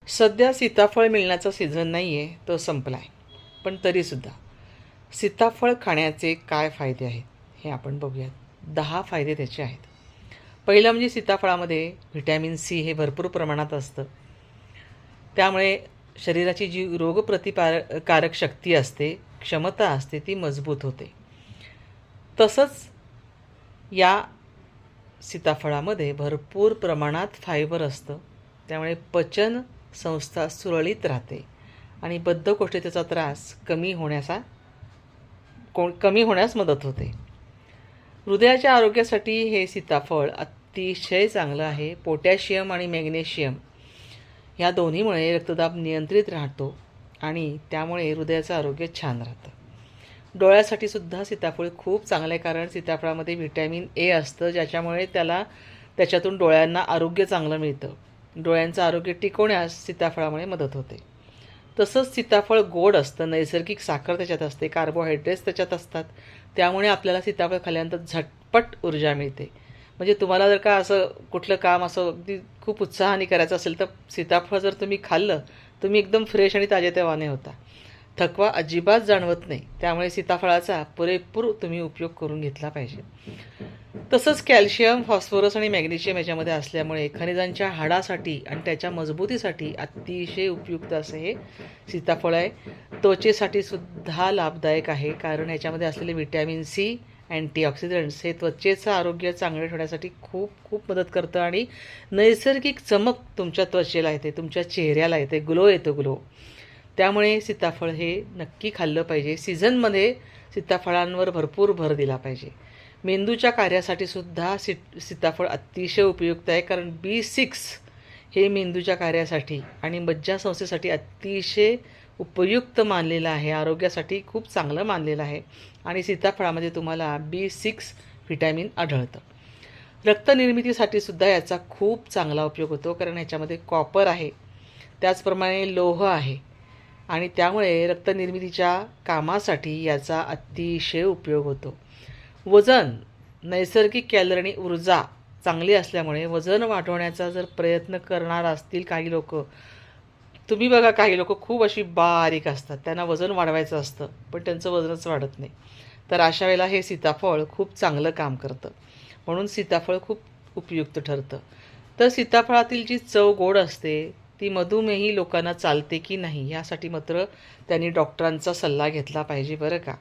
सध्या सीताफळ मिळण्याचा सीझन नाही आहे, तो संपला आहे. पण तरीसुद्धा सीताफळ खाण्याचे काय फायदे आहेत हे आपण बघूयात. 10 फायदे त्याचे आहेत. पहिलं म्हणजे सीताफळामध्ये व्हिटॅमिन सी हे भरपूर प्रमाणात असतं. त्यामुळे शरीराची जी रोगप्रतिकारक शक्ती असते, क्षमता असते, ती मजबूत होते. तसंच या सीताफळामध्ये भरपूर प्रमाणात फायबर असतं. त्यामुळे पचन संस्था सुरळीत राहते आणि बद्धकोष्ठतेचा त्रास कमी होण्यास मदत होते. हृदयाच्या आरोग्यासाठी हे सीताफळ अतिशय चांगलं आहे. पोटॅशियम आणि मॅग्नेशियम ह्या दोन्हीमुळे रक्तदाब नियंत्रित राहतो आणि त्यामुळे हृदयाचं आरोग्य छान राहतं. डोळ्यासाठी सुद्धा सीताफळ खूप चांगलं आहे, कारण सीताफळामध्ये व्हिटॅमिन ए असतं, ज्याच्यामुळे त्याच्यातून डोळ्यांना आरोग्य चांगलं मिळतं. डोळ्यांचं आरोग्य टिकवण्यास सीताफळामुळे मदत होते. तसंच सीताफळ गोड असतं, नैसर्गिक साखर त्याच्यात असते, कार्बोहायड्रेट्स त्याच्यात असतात. त्यामुळे आपल्याला सीताफळ खाल्ल्यानंतर झटपट ऊर्जा मिळते. म्हणजे तुम्हाला जर का असं कुठलं काम असं अगदी खूप उत्साहाने करायचं असेल, तर सीताफळ जर तुम्ही खाल्लं, तुम्ही एकदम फ्रेश आणि ताजेतवाने होता. थकवा अजिबात जाणवत नाही. त्यामुळे सीताफळाचा पुरेपूर तुम्ही उपयोग करून घेतला पाहिजे. तसंच कॅल्शियम, फॉस्फरस आणि मॅग्नेशियम याच्यामध्ये असल्यामुळे खनिजांच्या हाडासाठी आणि त्याच्या मजबूतीसाठी अतिशय उपयुक्त असं हे सीताफळ आहे. त्वचेसाठी सुद्धा लाभदायक आहे, कारण ह्याच्यामध्ये असलेले व्हिटॅमिन सी, अँटीऑक्सिडंट्स हे त्वचेचं आरोग्य चांगलं ठेवण्यासाठी खूप खूप मदत करतं आणि नैसर्गिक चमक तुमच्या त्वचेला येते, तुमच्या चेहऱ्याला येते, ग्लो येतो ग्लो. त्यामुळे सीताफळ हे नक्की खाल्लं पाहिजे. सीझनमध्ये सीताफळांवर भरपूर भर दिला पाहिजे. मेंदूच्या कार्यासाठी सुद्धा सीताफळ अतिशय उपयुक्त आहे, कारण B6 हे मेंदूच्या कार्यासाठी आणि मज्जासंस्थेसाठी अतिशय उपयुक्त मानलेलं आहे. आरोग्यासाठी खूप चांगलं मानलेलं आहे आणि सीताफळामध्ये तुम्हाला B6 व्हिटॅमिन आढळतं. रक्तनिर्मितीसाठी सुद्धा याचा खूप चांगला उपयोग होतो, कारण ह्याच्यामध्ये कॉपर आहे, त्याचप्रमाणे लोह आहे आणि त्यामुळे रक्तनिर्मितीच्या कामासाठी याचा अतिशय उपयोग होतो. वजन, नैसर्गिक कॅलरी आणि ऊर्जा चांगली असल्यामुळे वजन वाढवण्याचा जर प्रयत्न करणार असतील काही लोक, तुम्ही बघा काही लोक खूप अशी बारीक असतात, त्यांना वजन वाढवायचं असतं पण त्यांचं वजनच वाढत नाही, तर अशा वेळेला हे सीताफळ खूप चांगलं काम करतं. म्हणून सीताफळ खूप उपयुक्त ठरतं. तर सीताफळातील जी चव गोड असते ती मधुमेही लोकांना चालते की नाही यासाठी मात्र त्यांनी डॉक्टरांचा सल्ला घेतला पाहिजे बरं का.